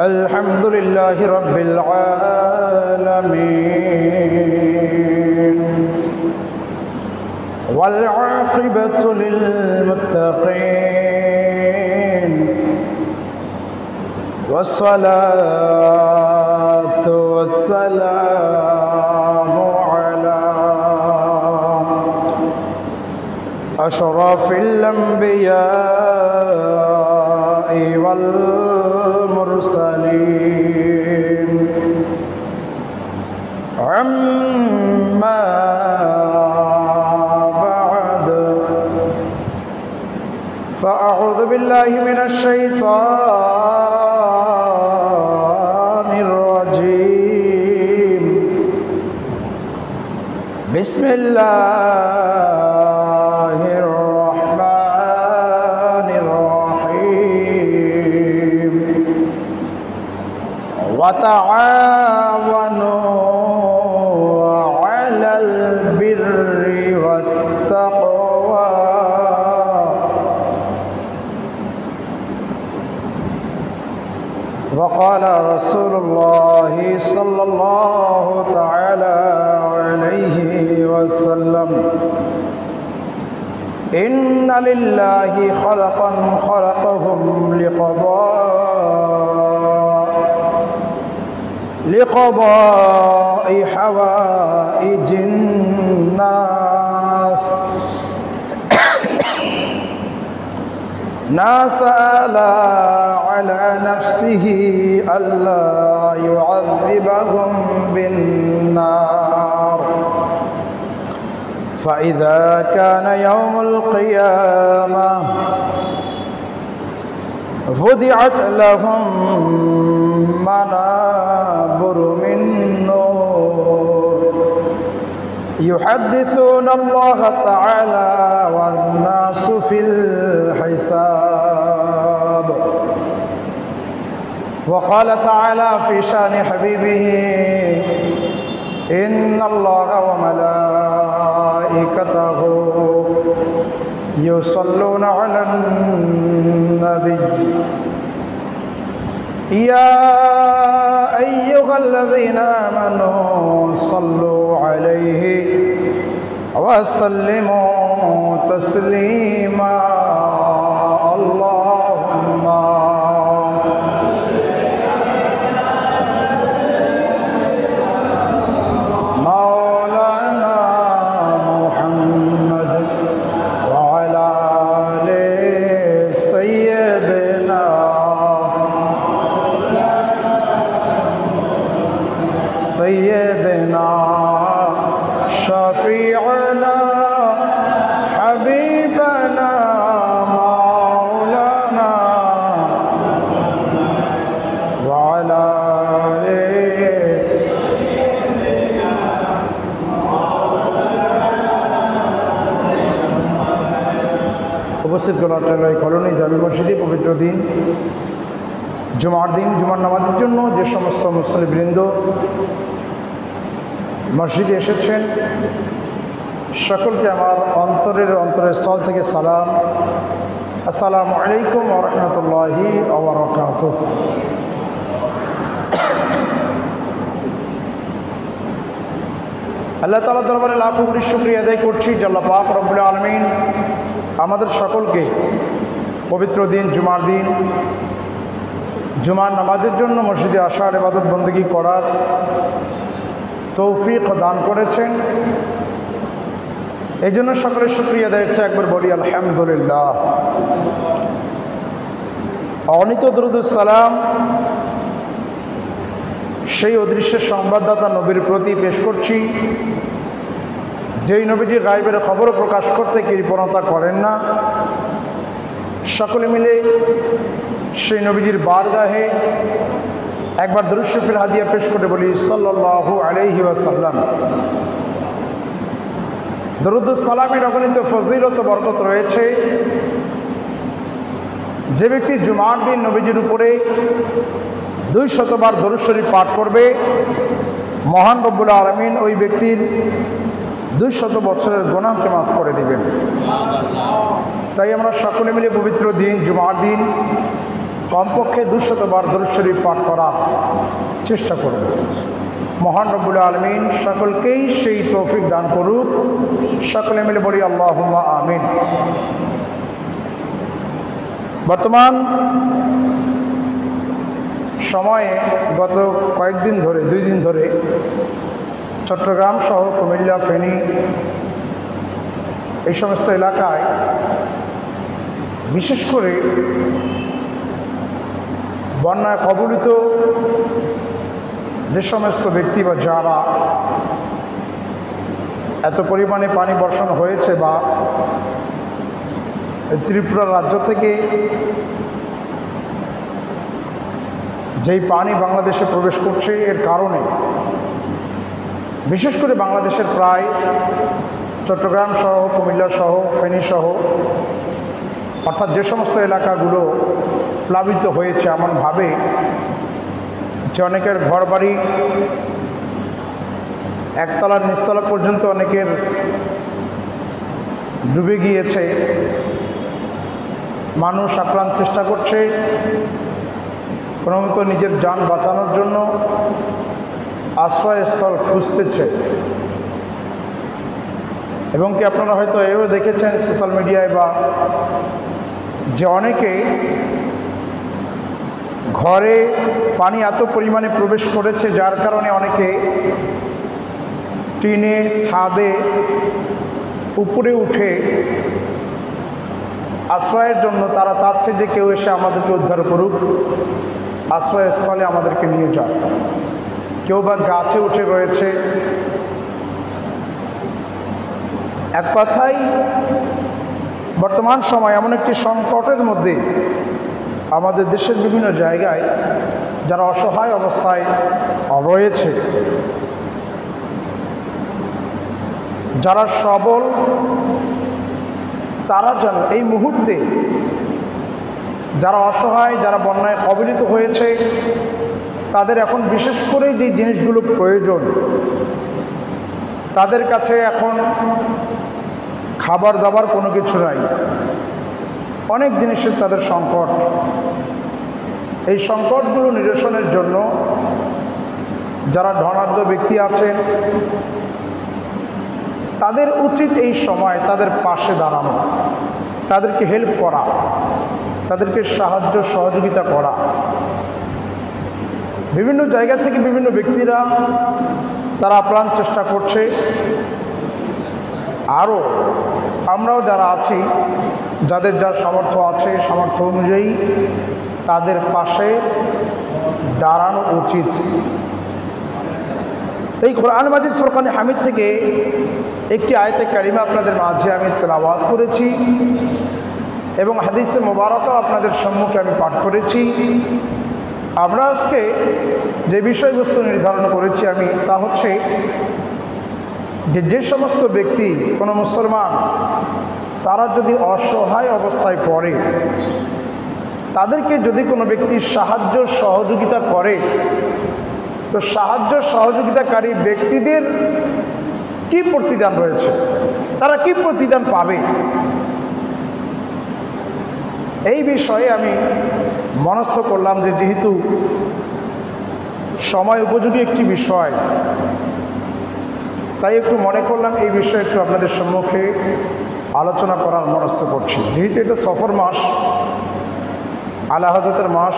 الحمد لله رب العالمين والعاقبة للمتقين والصلاة والسلام على أشرف الأنبياء والمرسلين عما بعد فأعوذ بالله من الشيطان الرجيم بسم الله الرحمن الرحيم وتعاونوا على البر والتقوى وقال رسول الله صلى الله تعالى عليه وسلم إن لله خلقا خلقهم لقضاء حوائج الناس نسأل على نفسه ألا يعذبهم بالنار فإذا كان يوم القيامة فُضِعَتْ لهم منابر من نور يحدثون الله تعالى والناس في الحساب وقال تعالى في شان حبيبه إن الله وملائكته يصلون على النبي يا أيها الذين آمنوا صلوا عليه وسلموا تسليما اللهم مولانا محمد وعلى آل سيدنا شفيعنا حبيبنا مولانا وعلى آله উপস্থিত গলাটেলাই কলোনি জামি মসজিদে পবিত্র দিন জুমার নামাজের জন্য যে সমস্ত মুসল্লিবৃন্দ মসজিদে এসেছেন সকলকে আমার অন্তরস্থল থেকে সালাম। আসসালামু আলাইকুম ওয়া রাহমাতুল্লাহি ওয়া বারাকাতুহু। আল্লাহ তাআলার দরবারে লাখ কোটি শুকরিয়া আদায় করছি যে আল্লাহ পাক রব্বুল আলামিন আমাদের সকলকে পবিত্র দিন জুমার নামাজের জন্য মসজিদে আসার ইবাদত বন্দেগী করার তৌফিক দান করেছেন। এই জন্য সকলের শুকরিয়া আদায় করতে একবার বলি আলহামদুলিল্লাহ। অগণিত দরুদ সালাম সেই অদৃশ্যের সংবাদদাতা নবীর প্রতি পেশ করছি, যেই নবীজি গায়বের খবর প্রকাশ করতে কৃপণতা করেন না। সকলে মিলে সেই নবীজির বারগাহে একবার দুরূদ শরীফের হাদিয়া পেশ করে বলি সাল্লাল্লাহু আলাইহি ওয়াসাল্লাম। দরুদ সালামের অগণিত ফজিলত বরকত রয়েছে। যে ব্যক্তি জুমার দিন নবীজির উপরে 200 বার দরুদ শরীফ পাঠ করবে, মহান রব্বুল আলামিন ওই ব্যক্তির 200 বছরের গুনাহকে মাফ করে দিবেন। তাই আমরা সকলে মিলে পবিত্র দিন জুমার দিন কমপক্ষে 200 বার দরুদ শরীফ পাঠ করার চেষ্টা করব। মহান রব্বুল আলামিন সকলকেই সেই তৌফিক দান করুক। সকলে মিলে বলি আল্লাহুম্মা আমিন। বর্তমান সময়ে গত কয়েকদিন ধরে 2 দিন ধরে চট্টগ্রাম সহ কুমিল্লা, ফেনী এই সমস্ত এলাকায় বিশেষ করে বন্যায় কবলিত যে সমস্ত ব্যক্তি বা যারা এত পরিমাণে পানি বর্ষণ হয়েছে বা ত্রিপুরা রাজ্য থেকে যেই পানি বাংলাদেশে প্রবেশ করছে এর কারণে বিশেষ করে বাংলাদেশের প্রায় চট্টগ্রাম সহ, কুমিল্লা সহ, ফেনী সহ অর্থাৎ যে সমস্ত এলাকাগুলো প্লাবিত হয়েছে এমনভাবে যে অনেকের ঘরবাড়ি একতলার নিচতলা পর্যন্ত অনেকের ডুবে গিয়েছে। মানুষ আপ্রাণ চেষ্টা করছে ক্রমত নিজের যান বাঁচানোর জন্য আশ্রয়স্থল খুঁজতেছে। এবং কি আপনারা হয়তো এও দেখেছেন সোশ্যাল মিডিয়ায় বা যে অনেকে ঘরে পানি এত পরিমাণে প্রবেশ করেছে যার কারণে অনেকে টিনে, ছাদে, উপরে উঠে আশ্রয়ের জন্য তারা চাচ্ছে যে কেউ এসে আমাদেরকে উদ্ধার করুক, আশ্রয়স্থলে আমাদেরকে নিয়ে যাক। কেউ বা গাছে উঠে রয়েছে। এক কথায় বর্তমান সময় এমন একটি সংকটের মধ্যে আমাদের দেশের বিভিন্ন জায়গায় যারা অসহায় অবস্থায় রয়েছে, যারা সবল, তারা যেন এই মুহূর্তে যারা অসহায়, যারা বন্যায় কবলিত হয়েছে তাদের এখন বিশেষ করে যে জিনিসগুলো প্রয়োজন, তাদের কাছে এখন খাবার দাবার কোনো কিছু নাই, অনেক জিনিসের তাদের সংকট। এই সংকটগুলো নিরসনের জন্য যারা ধনাঢ্য ব্যক্তি আছেন তাদের উচিত এই সময় তাদের পাশে দাঁড়ানো, তাদেরকে হেল্প করা, তাদেরকে সাহায্য সহযোগিতা করা। বিভিন্ন জায়গা থেকে বিভিন্ন ব্যক্তিরা তারা আপ্রাণ চেষ্টা করছে। আরও আমরাও যারা আছি, যাদের যা সামর্থ্য আছে সামর্থ্য অনুযায়ী তাদের পাশে দাঁড়ানো উচিত। এই কোরআন মাজিদ ফুরকানে হামিদ থেকে একটি আয়াতে কারিমা আপনাদের মাঝে আমি তেলাওয়াত করেছি এবং হাদিসে মোবারকও আপনাদের সম্মুখে আমি পাঠ করেছি। আমরা আজকে যে বিষয়বস্তু নির্ধারণ করেছি আমি তা হচ্ছে যে সমস্ত ব্যক্তি, কোনো মুসলমান, তারা যদি অসহায় অবস্থায় পড়ে, তাদেরকে যদি কোনো ব্যক্তি সাহায্য সহযোগিতা করে, তো সাহায্য সহযোগিতাকারী ব্যক্তিদের কি প্রতিদান রয়েছে, তারা কি প্রতিদান পাবে, এই বিষয়ে আমি মনস্থ করলাম যে যেহেতু সময় উপযোগী একটি বিষয়, তাই একটু মনে করলাম এই বিষয়ে একটু আপনাদের সম্মুখে আলোচনা করার মনস্থ করছি। যেহেতু এটা সফর মাস, আলা হযরতের মাস,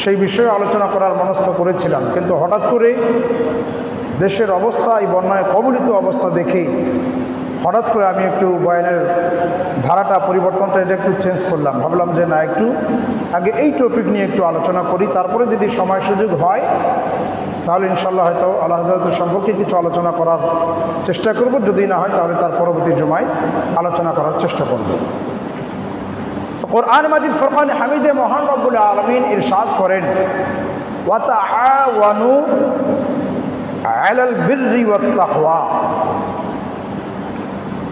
সেই বিষয়ে আলোচনা করার মনস্থ করেছিলাম, কিন্তু হঠাৎ করে দেশের অবস্থা, এই বন্যায় কবলিত অবস্থা দেখে হঠাৎ করে আমি একটু বয়ানের ধারাটা, পরিবর্তনটা এটা একটু চেঞ্জ করলাম। ভাবলাম যে না, একটু আগে এই টপিক নিয়ে একটু আলোচনা করি, তারপরে যদি সময় সুযোগ হয় তাহলে ইনশাল্লাহ হয়তো আল্লাহ হযরতের সম্পর্কে কিছু আলোচনা করার চেষ্টা করব। যদি না হয় তাহলে তার পরবর্তী জুমায় আলোচনা করার চেষ্টা করব। তো কোরআন মাজিদ ফুরকান হামিদে মহান রব্বুল আলামিন ইরশাদ করেন, ওয়া তাআওয়ানু আলাল বিররি ওয়াত তাকওয়া,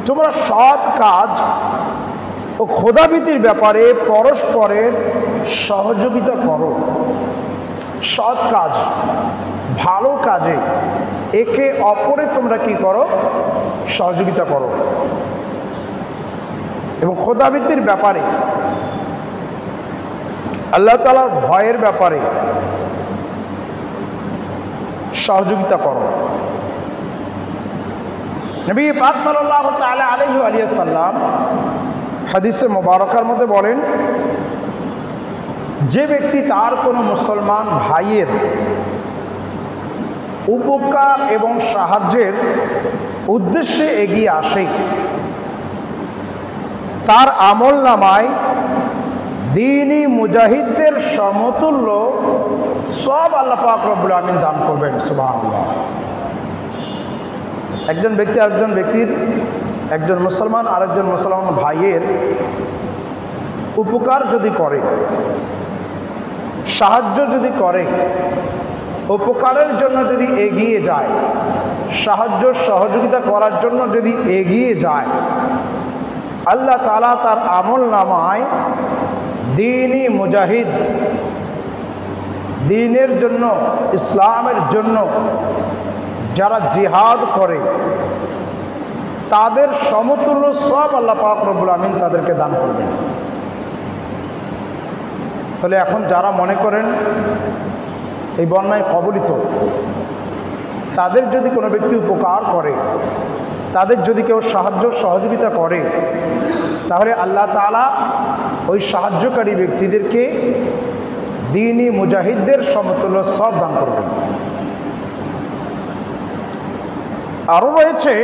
তোমরা সৎ কাজ ও খোদাভীতির ব্যাপারে পরস্পরের সহযোগিতা করো। সৎ কাজ, ভালো কাজে একে অপরে তোমরা কি করো? সহযোগিতা করো। এবং খোদাভীতির ব্যাপারে আল্লাহ তাআলার ভয়ের ব্যাপারে সহযোগিতা করো। নবী পাক সাল্লাল্লাহু তাআলা আলাইহি ওয়া সাল্লাম হাদিসে মোবারকার মধ্যে বলেন, যে ব্যক্তি তার কোনো মুসলমান ভাইয়ের উপকার এবং সাহায্যের উদ্দেশ্যে এগিয়ে আসে, তার আমলনামায় দ্বীনি মুজাহিদদের সমতুল্য সব আল্লাহ পাক রব্বুল আমিন দান করবেন। সুবহানাল্লাহ। একজন ব্যক্তি আরেকজন ব্যক্তির, একজন মুসলমান আরেকজন মুসলমান ভাইয়ের উপকার যদি করে, সাহায্য যদি করে, উপকারের জন্য যদি এগিয়ে যায়, সাহায্য সহযোগিতা করার জন্য যদি এগিয়ে যায়, আল্লাহ তাআলা তার আমলনামায় দ্বীনি মুজাহিদ, দ্বীনের জন্য, ইসলামের জন্য যারা জিহাদ করে তাদের সমতুল্য সব আল্লাহ পাক রব্বুল আমিন তাদেরকে দান করবেন। তাহলে এখন যারা মনে করেন এই বন্যায় কবলিত, তাদের যদি কোনো ব্যক্তি উপকার করে, তাদের যদি কেউ সাহায্য সহযোগিতা করে, তাহলে আল্লাহ তাআলা ওই সাহায্যকারী ব্যক্তিদেরকে দ্বীনি মুজাহিদদের সমতুল্য সব দান করবেন। আরও রয়েছে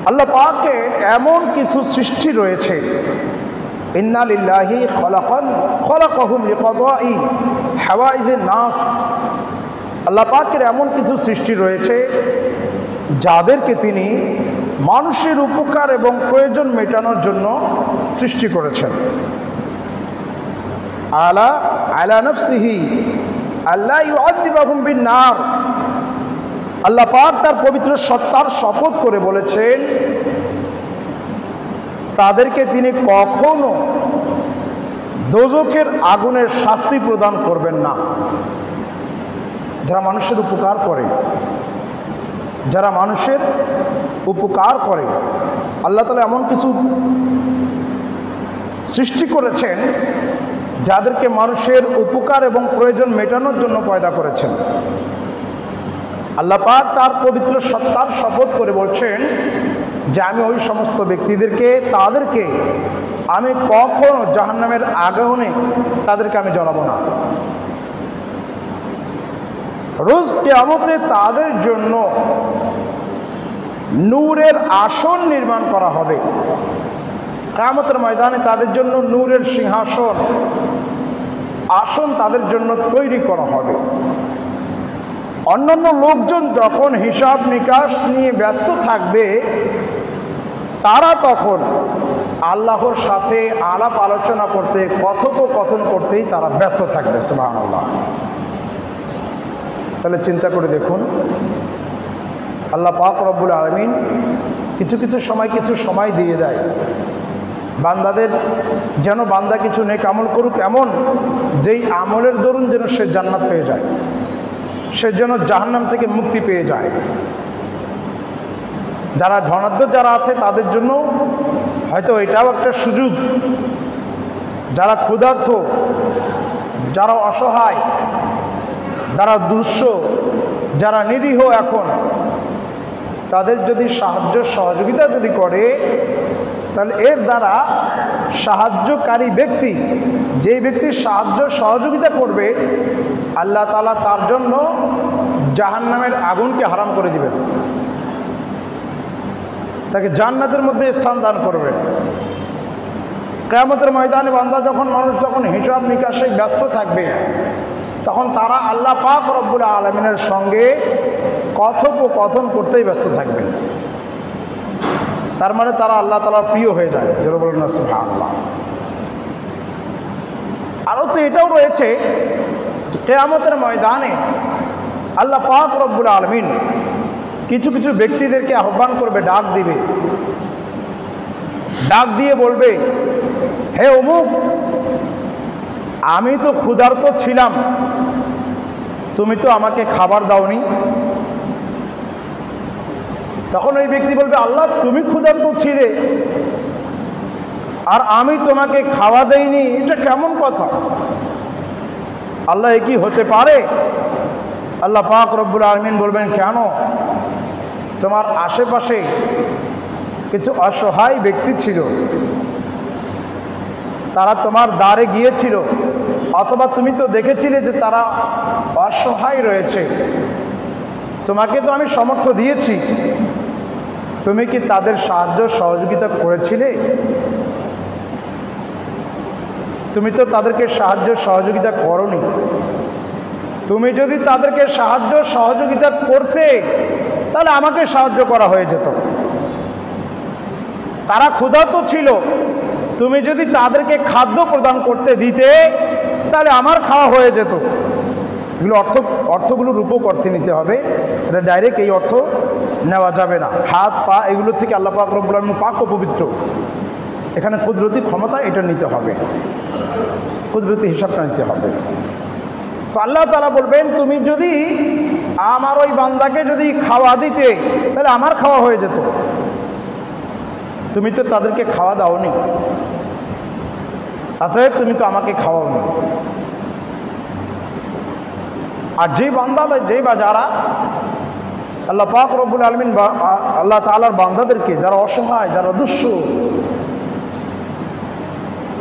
আল্লাহ পাকের এমন কিছু সৃষ্টি রয়েছে, ইন্না লিল্লাহি খলাকাহুম লিকাদাই হাওয়াইজিন নাস। আল্লাহ পাকের এমন কিছু সৃষ্টি রয়েছে যাদেরকে তিনি মানুষের উপকার এবং প্রয়োজন মেটানোর জন্য সৃষ্টি করেছেন। আলা নাফসিহি আল্লাহ ইউআযিবাহুম বিন-নার। আল্লাহ পাক তার পবিত্র সত্তার শপথ করে বলেছেন, তাদেরকে তিনি কখনো দোজখের আগুনের শাস্তি প্রদান করবেন না। যারা মানুষের উপকার করে, যারা মানুষের উপকার করে, আল্লাহ তাআলা এমন কিছু সৃষ্টি করেছেন যাদেরকে মানুষের উপকার এবং প্রয়োজন মেটানোর জন্য পয়দা করেছেন। আল্লাহ পাক তার পবিত্র সত্তার শপথ করে বলছেন যে আমি ওই সমস্ত ব্যক্তিদেরকে, তাদেরকে আমি কখনো জাহান্নামের আগুনে তাদেরকে আমি জ্বালাবো না। রোজ কিয়ামতে তাদের জন্য নূরের আসন নির্মাণ করা হবে। কিয়ামতের ময়দানে তাদের জন্য নূরের সিংহাসন, আসন তাদের জন্য তৈরি করা হবে। অন্যান্য লোকজন যখন হিসাব নিকাশ নিয়ে ব্যস্ত থাকবে, তারা তখন আল্লাহর সাথে আলাপ আলোচনা করতে, কথোপকথন করতেই তারা ব্যস্ত থাকবে। সুবহানাল্লাহ। তাহলে চিন্তা করে দেখুন, আল্লাহ পাক রব্বুল আলামিন কিছু সময় দিয়ে দেয় বান্দাদের, যেন বান্দা কিছু নেক আমল করুক, এমন যেই আমলের দরুন যেন সে জান্নাত পেয়ে যায়, সে যেন জাহান্নাম থেকে মুক্তি পেয়ে যায়। যারা ধনাঢ্য যারা আছে তাদের জন্য হয়তো এটাও একটা সুযোগ। যারা ক্ষুধার্ত, যারা অসহায়, যারা দুঃস্ব, যারা নিরীহ, এখন তাদের যদি সাহায্য সহযোগিতা যদি করে, তাহলে এর দ্বারা সাহায্যকারী ব্যক্তি, যেই ব্যক্তি সাহায্য সহযোগিতা করবে, আল্লাহ তাআলা তার জন্য জাহান্নামের আগুনকে হারাম করে দিবেন, তাকে জান্নাতের মধ্যে স্থান দান করবেন। কিয়ামতের ময়দানে বান্দা মানুষ যখন হিসাব নিকাশে ব্যস্ত থাকবে, তখন তারা আল্লাহ পাক রব্বুল আলামিনের সঙ্গে কথোপকথন করতেই ব্যস্ত থাকবে। তার মানে তারা আল্লাহ তাআলার প্রিয় হয়ে যায়। যারা বলেন না সুবহানাল্লাহ। আরও তো এটাও রয়েছে, কিয়ামতের ময়দানে আল্লাহ পাক রব্বুল আলামিন কিছু ব্যক্তিদেরকে আহ্বান করবে, ডাক দিবে, ডাক দিয়ে বলবে, হে অমুক, আমি তো ক্ষুধার্ত ছিলাম, তুমি তো আমাকে খাবার দাওনি। তখন ওই ব্যক্তি বলবে, আল্লাহ তুমি ক্ষুধার্ত ছিলে, আর আমি তোমাকে খাওয়া দেইনি, এটা কেমন কথা? আল্লাহ, এ কি হতে পারে? আল্লাহ পাক রব্বুল আলামিন বলবেন, কেন? তোমার আশেপাশে কিছু অসহায় ব্যক্তি ছিল, তারা তোমার দ্বারে গিয়েছিল, অথবা তুমি তো দেখেছিলে যে তারা অসহায় রয়েছে, তোমাকে তো আমি সামর্থ্য দিয়েছি, তুমি কি তাদের সাহায্য সহযোগিতা করেছিলে? তুমি তো তাদেরকে সাহায্য সহযোগিতা করোনি। তুমি যদি তাদেরকে সাহায্য সহযোগিতা করতে, তাহলে আমাকে সাহায্য করা হয়ে যেত। তারা ক্ষুধার্ত ছিল, তুমি যদি তাদেরকে খাদ্য প্রদান করতে দিতে, তাহলে আমার খাওয়া হয়ে যেত। এগুলো অর্থগুলো রূপক অর্থে নিতে হবে, এটা ডাইরেক্ট এই অর্থ নেওয়া যাবে না। হাত পা এগুলো থেকে আল্লাহ পাক রব্বুল আলামিন পাক ও পবিত্র, এখানে কুদরতি ক্ষমতা এটা নিতে হবে, কুদরতি হিসাবটা নিতে হবে। তো আল্লাহ তাআলা বলবেন, তুমি যদি আমার ওই বান্দাকে যদি খাওয়া দিতে, তাহলে আমার খাওয়া হয়ে যেত। তুমি তো তাদেরকে খাওয়া দাওনি, অতএব তুমি তো আমাকে খাওয়াওনি। আর যেই বান্দা বা যেই বা যারা আল্লাহ পাক রব্বুল আলামিন আল্লাহ তাআলার বান্দাদেরকে, যারা অসহায়, যারা দুঃস্ব,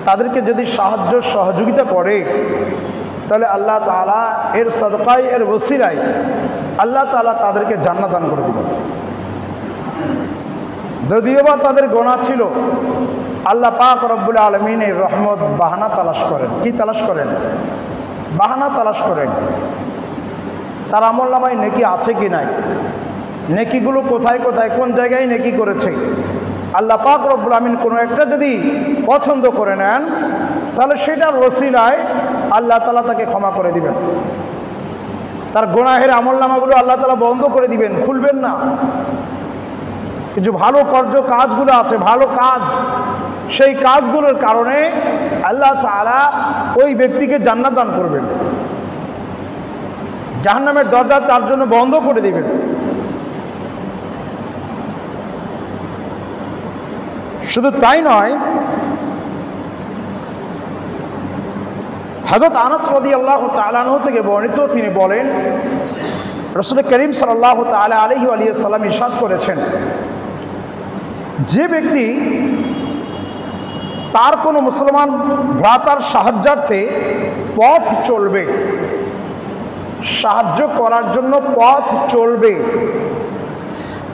তাদেরকে যদি সাহায্য সহযোগিতা করে, তাহলে আল্লাহ তাআলা এর সাদকায়, এর ওসিলায় আল্লাহ তাআলা তাদেরকে জান্নাত দান করে দিবেন। যদিও বা তাদের গুনাহ ছিল, আল্লাহ পাক রব্বুল আলামিন এর রহমত বাহানা তালাশ করেন। কি তালাশ করেন? বাহানা তালাশ করেন। তার আমলনামায় নেকি আছে কি নাই, নেকিগুলো কোথায় কোথায় কোন জায়গায় নেকি করেছে, আল্লাহ পাক রব্বুল আলামিন কোনো একটা যদি পছন্দ করে নেন, তাহলে সেটার ওসিলায় আল্লাহ তাআলা তাকে ক্ষমা করে দিবেন। তার গুনাহের আমলনামাগুলো আল্লাহ তাআলা বন্ধ করে দিবেন, খুলবেন না। কিছু ভালো কাজগুলো আছে, ভালো কাজ, সেই কাজগুলোর কারণে আল্লাহ তাআলা ওই ব্যক্তিকে জান্নাত দান করবেন, জাহান্নামের দরজা তার জন্য বন্ধ করে দিবেন। শুধু তাই নয়, হযরত আনাস রাদিয়াল্লাহু তাআলা আনহু থেকে বর্ণিত, তিনি বলেন, রাসূল করিম সাল্লাল্লাহু তাআলা আলাইহি ওয়া সাল্লাম ইরশাদ করেছেন, যে ব্যক্তি তার কোনো মুসলমান ভ্রাতার সাহায্যার্থে পথ চলবে, সাহায্য করার জন্য পথ চলবে,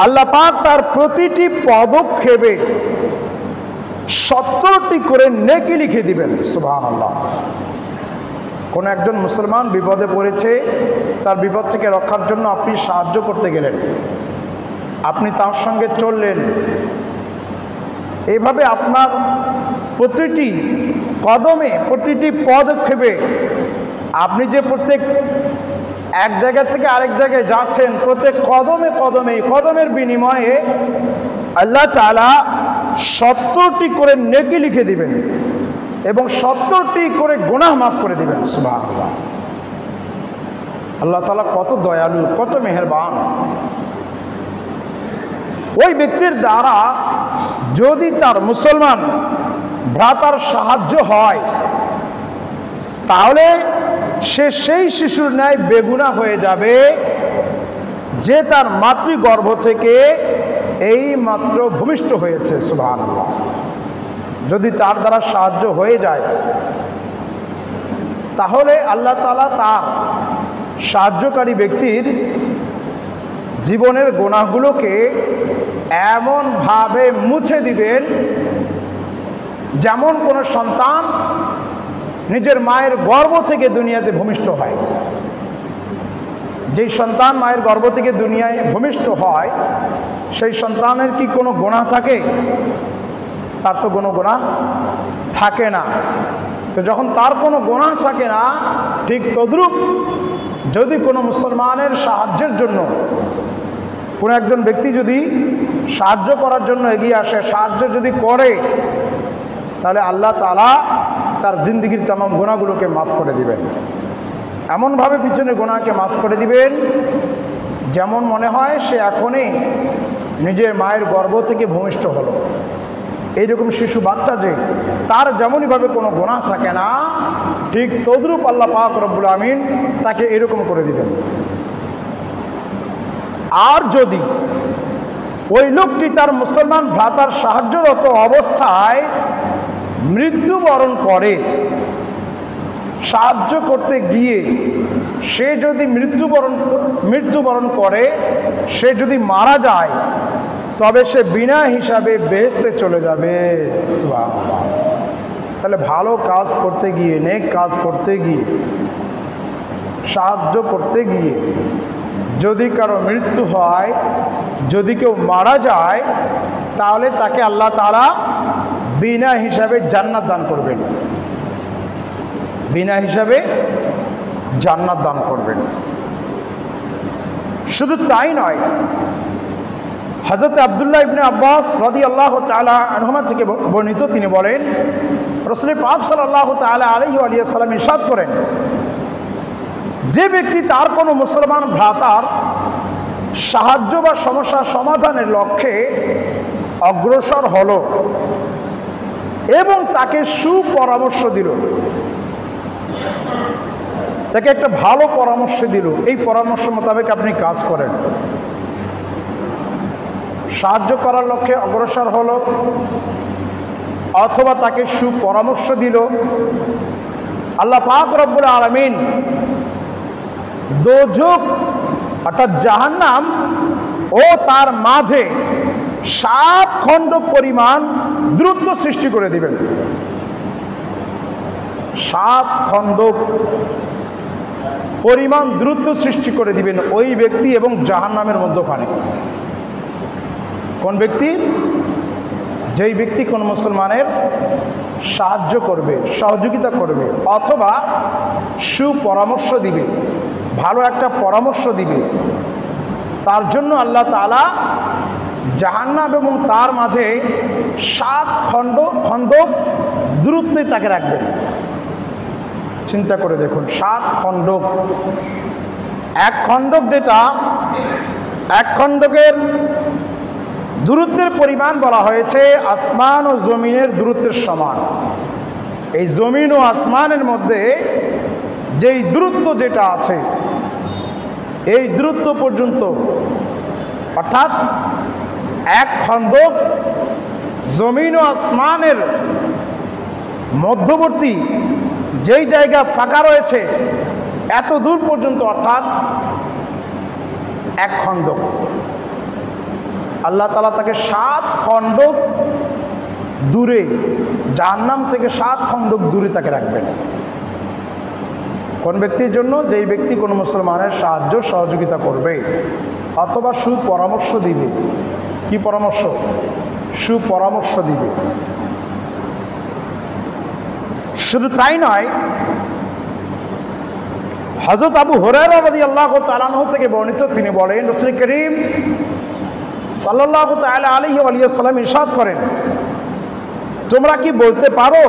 আল্লাহ পাক তার প্রতিটি পদক্ষেপে 70টি করে নেকি লিখে দিবেন। সুবহানাল্লাহ। কোন একজন মুসলমান বিপদে পড়েছে, তার বিপদ থেকে রক্ষার জন্য আপনি সাহায্য করতে গেলেন, আপনি তার সঙ্গে চললেন, এভাবে আপনার প্রতিটি কদমে, প্রতিটি পদক্ষেপে, আপনি যে প্রত্যেক এক জায়গা থেকে আরেক জায়গায় যাচ্ছেন, প্রত্যেক কদমে কদমে, কদমের বিনিময়ে আল্লাহ তাআলা 70টি করে নেকি লিখে দিবেন এবং 70টি করে গুনাহ মাফ করে দিবেন। সুবহানাল্লাহ। আল্লাহ তাআলা কত দয়ালু, কত মেহেরবান। ওই ব্যক্তির দ্বারা যদি তার মুসলমান ভ্রাতার সাহায্য হয়, তাহলে সে সেই শিশুর ন্যায় বেগুনাহ হয়ে যাবে, যে তার মাতৃগর্ভ থেকে এই মাত্র ভূমিষ্ঠ হয়েছে। সুবহানাল্লাহ। যদি তার দ্বারা সাহায্য হয়ে যায়, তাহলে আল্লাহ তাআলা তার সাহায্যকারী ব্যক্তির জীবনের গুনাহগুলোকে এমনভাবে মুছে দিবেন, যেমন কোনো সন্তান নিজের মায়ের গর্ভ থেকে দুনিয়াতে ভূমিষ্ঠ হয়। যেই সন্তান মায়ের গর্ভ থেকে দুনিয়ায় ভূমিষ্ঠ হয়, সেই সন্তানের কি কোনো গুনাহ থাকে? তার তো কোনো গুনাহ থাকে না। তো যখন তার কোনো গুনাহ থাকে না, ঠিক তদ্রূপ যদি কোনো মুসলমানের সাহায্যের জন্য কোনো একজন ব্যক্তি যদি সাহায্য করার জন্য এগিয়ে আসে, সাহায্য যদি করে, তাহলে আল্লাহ তাআলা তার জিন্দেগির তামাম গুনাহগুলোকে মাফ করে দিবেন। এমনভাবে পিছনে গুনাহকে মাফ করে দিবেন, যেমন মনে হয় সে এখনই নিজের মায়ের গর্ভ থেকে ভূমিষ্ঠ হলো। এইরকম শিশু বাচ্চা যে তার যেমনইভাবে কোনো গুনাহ থাকে না, ঠিক তদ্রূপ আল্লাহ পাক রব্বুল আমিন তাকে এরকম করে দিবেন। আর যদি ওই লোকটি তার মুসলমান ভ্রাতার সাহায্যরত অবস্থায় মৃত্যুবরণ করে, সাহায্য করতে গিয়ে সে যদি মৃত্যুবরণ করে, সে যদি মারা যায়, তবে সে বিনা হিসাবে বেহেশতে চলে যাবে। সুবহানাল্লাহ। তাহলে ভালো কাজ করতে গিয়ে, নেক কাজ করতে গিয়ে, সাহায্য করতে গিয়ে যদি কারো মৃত্যু হয়, যদি কেউ মারা যায়, তাহলে তাকে আল্লাহ তাআলা বিনা হিসাবে জান্নাত দান করবেন, বিনা হিসাবে জান্নাত দান করবেন। শুধু তাই নয়, হযরত আব্দুল্লাহ ইবনে আব্বাস রাদিয়াল্লাহু তাআলা আনহুমা থেকে বর্ণিত, তিনি বলেন রাসূল পাক সাল্লাল্লাহু তাআলা আলাইহি ওয়া সাল্লাম ইরশাদ করেন, যে ব্যক্তি তার কোনো মুসলমান ভ্রাতার সাহায্য বা সমস্যা সমাধানের লক্ষ্যে অগ্রসর হলো এবং তাকে সুপরামর্শ দিল, তাকে একটা ভালো পরামর্শ দিল, এই পরামর্শ মোতাবেক আপনি কাজ করেন, সাহায্য করার লক্ষ্যে অগ্রসর হলো অথবা তাকে সুপরামর্শ দিল, আল্লাহ পাক রব্বুল আলামিন দোজখ অর্থাৎ জাহান্নাম ও তার মাঝে 7 খণ্ড পরিমাণ দূরত্ব সৃষ্টি করে দিবেন। 7 খণ্ড পরিমাণ দূরত্ব সৃষ্টি করে দিবেন ওই ব্যক্তি এবং জাহান্নামের মধ্যখানে। কোন ব্যক্তি? যেই ব্যক্তি কোন মুসলমানের সাহায্য করবে, সহযোগিতা করবে অথবা সুপরামর্শ দিবে, ভালো একটা পরামর্শ দিবে, তার জন্য আল্লাহ তাআলা জাহান্নাম এবং তার মাঝে 7 খণ্ডক দূরত্বে তাকে রাখবেন। চিন্তা করে দেখুন, 7 খণ্ডক। এক খণ্ডক যেটা, এক খণ্ডকের দূরত্বের পরিমাণ বলা হয়েছে আসমান ও জমিনের দূরত্বের সমান। এই জমিন ও আসমানের মধ্যে যেই দূরত্ব যেটা আছে, এই দূরত্ব পর্যন্ত, অর্থাৎ এক খণ্ডক জমিন ও আসমানের মধ্যবর্তী যেই জায়গা ফাঁকা রয়েছে, এত দূর পর্যন্ত, অর্থাৎ এক খণ্ডক। আল্লাহ তাআলা তাকে 7 খণ্ডক দূরে, জাহান্নাম থেকে 7 খণ্ডক দূরে তাকে রাখবেন। কোন ব্যক্তির জন্য? যেই ব্যক্তি কোনো মুসলমানের সাহায্য সহযোগিতা করবে অথবা সুপরামর্শ দিবে। কি পরামর্শ? সুপরামর্শ দিবে। শুধু তাই নয়, হযরত আবু হুরায়রা রাদিয়াল্লাহু তাআলা আনহু থেকে বর্ণিত, তিনি বলেন রাসূল করিম সাল্লাল্লাহু তাআলা আলাইহি ওয়া সাল্লাম ইরশাদ করেন, তোমরা কি বলতে পারো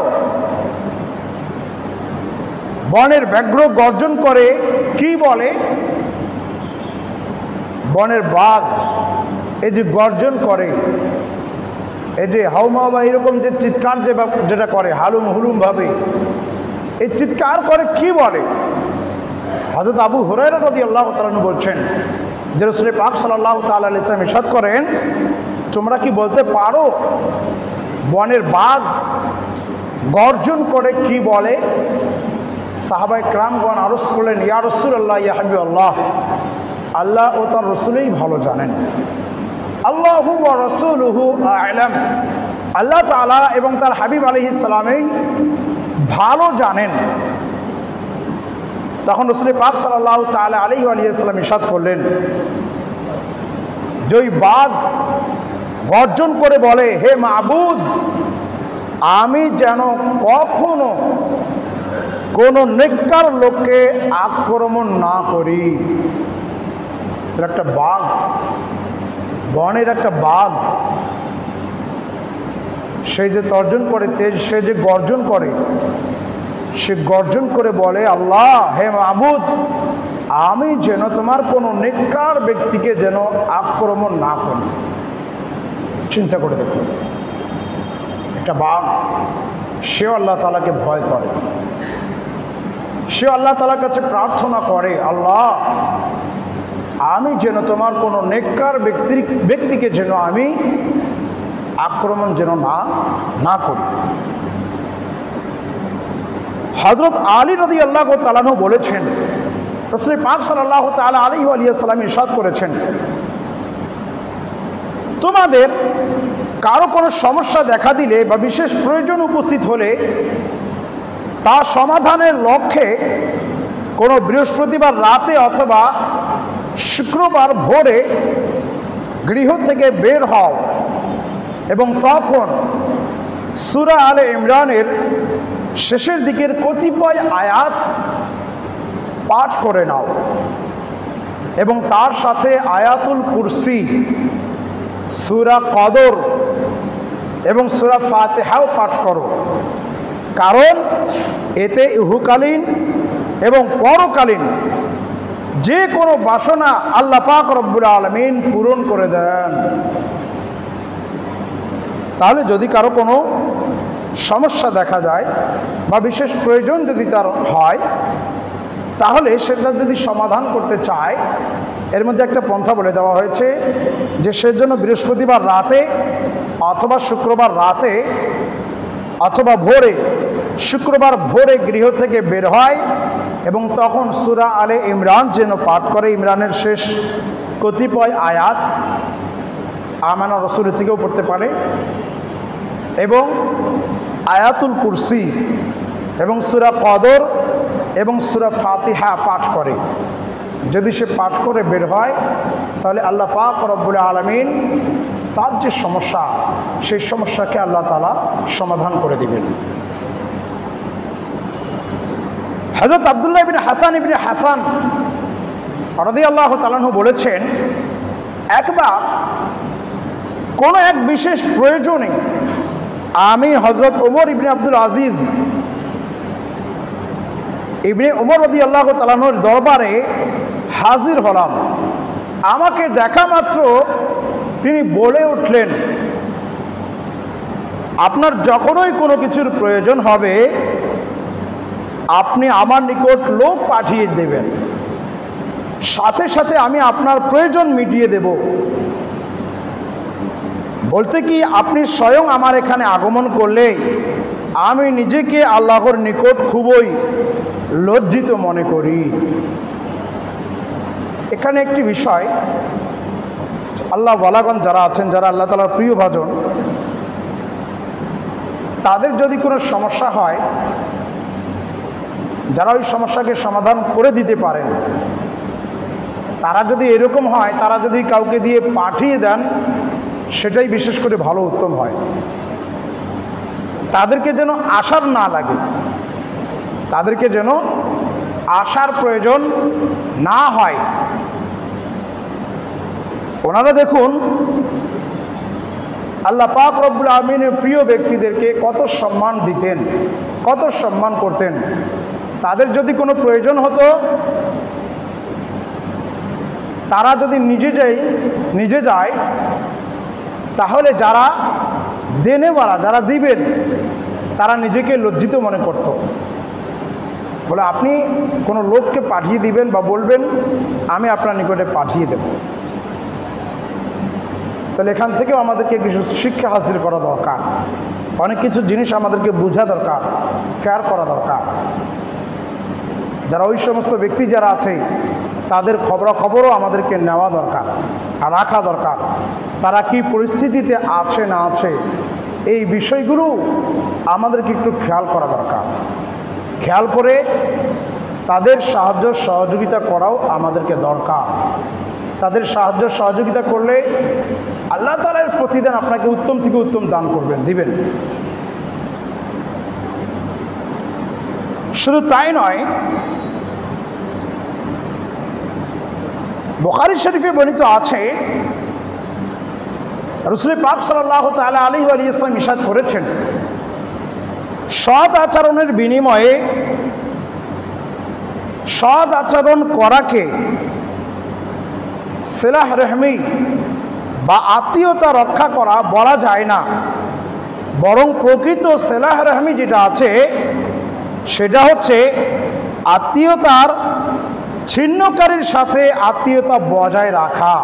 বনের ব্যাঘ্র গর্জন করে কি বলে? বনের বাঘ এই যে গর্জন করে, এই যে হাউমাউ বা এরকম যে চিৎকার যেটা করে হালুম হুলুম ভাবে, এই চিৎকার করে কি বলে? হযরত আবু হুরায়রা রাদিয়াল্লাহু তাআলা আনহু বলছেন যে রাসূল পাক সাল্লাল্লাহু তাআলা আলাইহি ওয়াসাল্লাম ইরশাদ করেন, তোমরা কি বলতে পারো বনের বাঘ গর্জন করে কি বলে? সাহাবায়ে কেরামগণ আরজ করলেন, ইয়া রাসূলুল্লাহ, ইয়া হাবিবাল্লাহ, আল্লাহ ও তার রাসূলই ভালো জানেন। আল্লাহু ওয়া রাসূলুহু আ'লাম, আল্লাহ তাআলা এবং তার হাবিব আলাইহিস সালামই ভালো জানেন। তখন রাসূল পাক সাল্লাল্লাহু তাআলা আলাইহি ওয়া সাল্লাম ইরশাদ করলেন, যে ওই বাঘ গর্জন করে বলে, হে মাবুদ, আমি যেন কখনো কোনো নেককার লোককে আক্রমণ না করি। একটা বাঘ, বনের একটা বাঘ, সে যে তর্জন করে, সে যে গর্জন করে, সে গর্জন করে বলে, আল্লাহ, হে মাবুদ, আমি যেন তোমার কোনো নেককার ব্যক্তিকে যেন আক্রমণ না করি। চিন্তা করে দেখুন, একটা বাঘ, সেও আল্লাহ তাআলাকে ভয় করে, সে আল্লাহ তাআলার কাছে প্রার্থনা করে, আল্লাহ আমি যেন তোমার কোনো নেককার ব্যক্তিকে যেন আমি আক্রমণ যেন না করি। হযরত আলী রাদিয়াল্লাহু তাআলা আনহু বলেছেন, রাসূল পাক সাল্লাল্লাহু তাআলা আলাইহি ওয়া সাল্লাম ইরশাদ করেছেন, তোমাদের কারো কোনো সমস্যা দেখা দিলে বা বিশেষ প্রয়োজন উপস্থিত হলে তা সমাধানের লক্ষ্যে কোনো বৃহস্পতিবার রাতে অথবা শুক্রবার ভোরে গৃহ থেকে বের হও এবং তখন সূরা আলে ইমরানের শেষের দিকের কতিপয় আয়াত পাঠ করে নাও এবং তার সাথে আয়াতুল কুরসি, সূরা কদর এবং সূরা ফাতিহাও পাঠ করো, কারণ এতে ইহকালীন এবং পরকালীন যে কোনো বাসনা আল্লাহ পাক রব্বুল আলামিন পূরণ করে দেন। তাহলে যদি কারো কোনো সমস্যা দেখা যায় বা বিশেষ প্রয়োজন যদি তার হয়, তাহলে সেটা যদি সমাধান করতে চায়, এর মধ্যে একটা পন্থা বলে দেওয়া হয়েছে যে সেজন্য বৃহস্পতিবার রাতে অথবা শুক্রবার রাতে অথবা ভোরে, শুক্রবার ভোরে গৃহ থেকে বের হয় এবং তখন সূরা আলে ইমরান যেন পাঠ করে, ইমরানের শেষ কতিপয় আয়াত আমানা রাসূল থেকেও পড়তে পারে এবং আয়াতুল কুরসি এবং সূরা কদর এবং সূরা ফাতিহা পাঠ করে। যদি সে পাঠ করে বের হয় তাহলে আল্লাহ পাক রব্বুল আলামিন তার যে সমস্যা সেই সমস্যাকে আল্লাহ তাআলা সমাধান করে দিবেন। হযরত আব্দুল্লাহ ইবনে হাসান রাদিয়াল্লাহু তাআলা আনহু বলেছেন, একবার কোনো এক বিশেষ প্রয়োজনে আমি হযরত ওমর ইবনে আব্দুল আজিজ ইবনে ওমর রাদিয়াল্লাহু তাআলা আনহুর দরবারে হাজির হলাম। আমাকে দেখা মাত্র তিনি বলে উঠলেন, আপনার যখনই কোনো কিছুর প্রয়োজন হবে আপনি আমার নিকট লোক পাঠিয়ে দেবেন, সাথে সাথে আমি আপনার প্রয়োজন মিটিয়ে দেব। বলতে কি আপনি স্বয়ং আমার এখানে আগমন করলে আমি নিজেকে আল্লাহর নিকট খুবই লজ্জিত মনে করি। এখানে একটি বিষয়, আল্লাহ ওয়ালাগণ যারা আছেন, যারা আল্লাহ তাআলার প্রিয় ভাজন, তাদের যদি কোনো সমস্যা হয়, যারা ওই সমস্যাকে সমাধান করে দিতে পারেন, তারা যদি এরকম হয়, তারা যদি কাউকে দিয়ে পাঠিয়ে দেন, সেটাই বিশেষ করে ভালো, উত্তম হয়। তাদেরকে যেন আসার না লাগে, তাদেরকে যেন আসার প্রয়োজন না হয়। ওনারা দেখুন আল্লাহ পাক রব্বুল আমিনের প্রিয় ব্যক্তিদেরকে কত সম্মান দিতেন, কত সম্মান করতেন। তাদের যদি কোনো প্রয়োজন হতো, তারা যদি নিজে যায় তাহলে যারা দেনেওয়ালা, যারা দিবেন, তারা নিজেকে লজ্জিত মনে করত। বলে আপনি কোনো লোককে পাঠিয়ে দিবেন বা বলবেন আমি আপনার নিকটে পাঠিয়ে দেব। তাহলে এখান থেকেও আমাদেরকে কিছু শিক্ষা হাসিল করা দরকার, অনেক কিছু জিনিস আমাদেরকে বোঝা দরকার, খেয়াল করা দরকার। যারা ওই সমস্ত ব্যক্তি যারা আছে তাদের খবরাখবরও আমাদেরকে নেওয়া দরকার আর রাখা দরকার। তারা কি পরিস্থিতিতে আছে না আছে এই বিষয়গুলো আমাদেরকে একটু খেয়াল করা দরকার। খেয়াল করে তাদের সাহায্য সহযোগিতা করাও আমাদেরকে দরকার। তাদের সাহায্য সহযোগিতা করলে আল্লাহ তাআলার প্রতিদান আপনাকে উত্তম থেকে উত্তম দান করবেন, দিবেন। শুধু তাই নয়, বুখারী শরীফে বর্ণিত আছে, রাসূল পাক সাল্লাল্লাহু তাআলা আলাইহি ওয়া সাল্লাম ইরশাদ করেছেন, সৎ আচরণের বিনিময়ে সৎ আচরণ করাকে সিলাহ রহমি বা আত্মীয়তা রক্ষা করা বলা যায় না, বরং প্রকৃত সেলাহ রাহমি যেটা আছে সেটা হচ্ছে আত্মীয়তার ছিন্নকারীর সাথে আত্মীয়তা বজায় রাখা।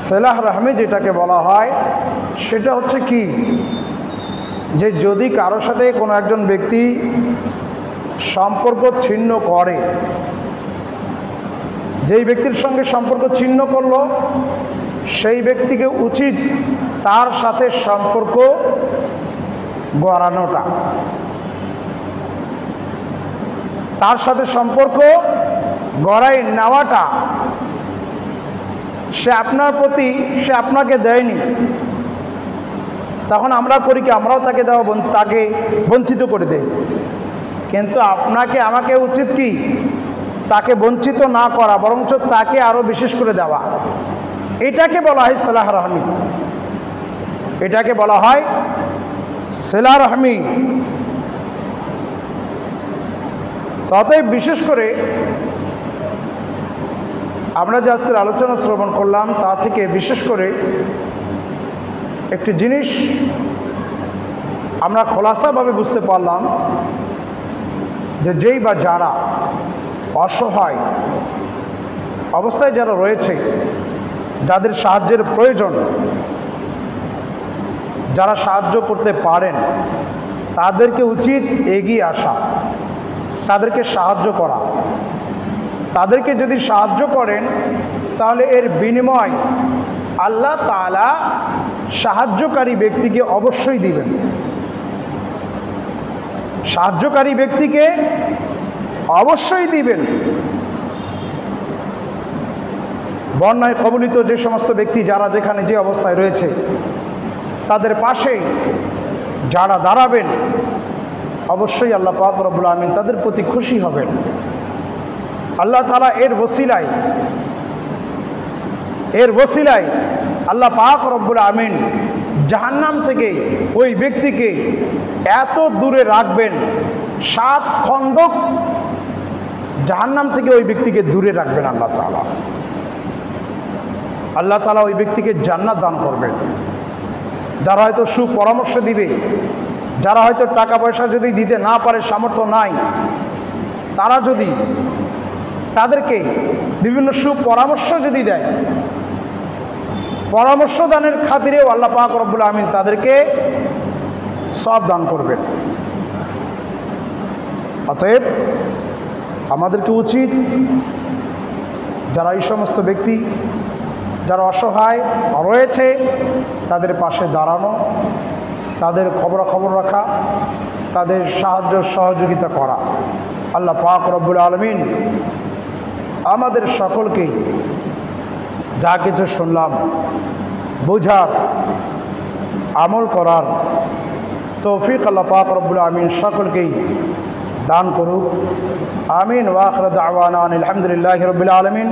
সেলাহ রাহমি যেটাকে বলা হয় সেটা হচ্ছে কি, যে যদি কারোর সাথে কোনো একজন ব্যক্তি সম্পর্ক ছিন্ন করে, যেই ব্যক্তির সঙ্গে সম্পর্ক ছিন্ন করলো সেই ব্যক্তিকে উচিত তার সাথে সম্পর্ক গড়ানোটা, তার সাথে সম্পর্ক গড়াই নেওয়াটা। সে আপনার প্রতি, সে আপনাকে দেয়নি, তখন আমরা করি কি, আমরাও তাকে তাকে বঞ্চিত করে দেই। কিন্তু আপনাকে আমাকে উচিত কি, তাকে বঞ্চিত না করা, বরঞ্চ তাকে আরও বিশেষ করে দেওয়া। এটাকে বলা হয় সেলাহ রাহমি, এটাকে বলা হয় সেলাহ রাহমি। ততএব বিশেষ করে আমরা যে আজকের আলোচনা শ্রবণ করলাম তা থেকে বিশেষ করে একটি জিনিস আমরা খোলাসাভাবে বুঝতে পারলাম যে যেই বা যারা অসহায় অবস্থায় যারা রয়েছে, যাদের সাহায্যের প্রয়োজন, যারা সাহায্য করতে পারেন তাদেরকে উচিত এগিয়ে আসা, তাদেরকে সাহায্য করা। তাদেরকে যদি সাহায্য করেন তাহলে এর বিনিময় আল্লাহ তাআলা সাহায্যকারী ব্যক্তিকে অবশ্যই দিবেন। সাহায্যকারী ব্যক্তিকে অবশ্যই দিবেন। বন্যায় কবলিত যে সমস্ত ব্যক্তি যারা যেখানে যে অবস্থায় রয়েছে তাদের পাশে যারা দাঁড়াবেন অবশ্যই আল্লাহ পাক রব্বুল আমিন তাদের প্রতি খুশি হবেন। আল্লাহ তাআলা এর ওসিলায় আল্লাহ পাক রব্বুল আমিন জাহান্নাম থেকে ওই ব্যক্তিকে এত দূরে রাখবেন, 7 খণ্ডক জাহান্নাম থেকে ওই ব্যক্তিকে দূরে রাখবেন আল্লাহ তাআলা। আল্লাহ তাআলা ওই ব্যক্তিকে জান্নাত দান করবেন। যারা হয়তো সুপরামর্শ দিবে, যারা হয়তো টাকা পয়সা যদি দিতে না পারে, সামর্থ্য নাই, তারা যদি তাদেরকে বিভিন্ন সুপরামর্শ যদি দেয়, পরামর্শ দানের খাতিরেও আল্লাহ পাক রব্বুল আমিন তাদেরকে সওয়াব দান করবেন। অতএব আমাদেরকে উচিত যারা এই সমস্ত ব্যক্তি যারা অসহায় রয়েছে তাদের পাশে দাঁড়ানো, তাদের খবরাখবর রাখা, তাদের সাহায্য সহযোগিতা করা। আল্লাহ পাক রব্বুল আলামিন আমাদের সকলকেই যা কিছু শুনলাম বোঝার, আমল করার তৌফিক আল্লাহ পাক রব্বুল আমিন সকলকেই দান করুক। আমিন। ওয়া আখিরু দাওয়ানা আলহামদুলিল্লাহি রাব্বিল আলামিন।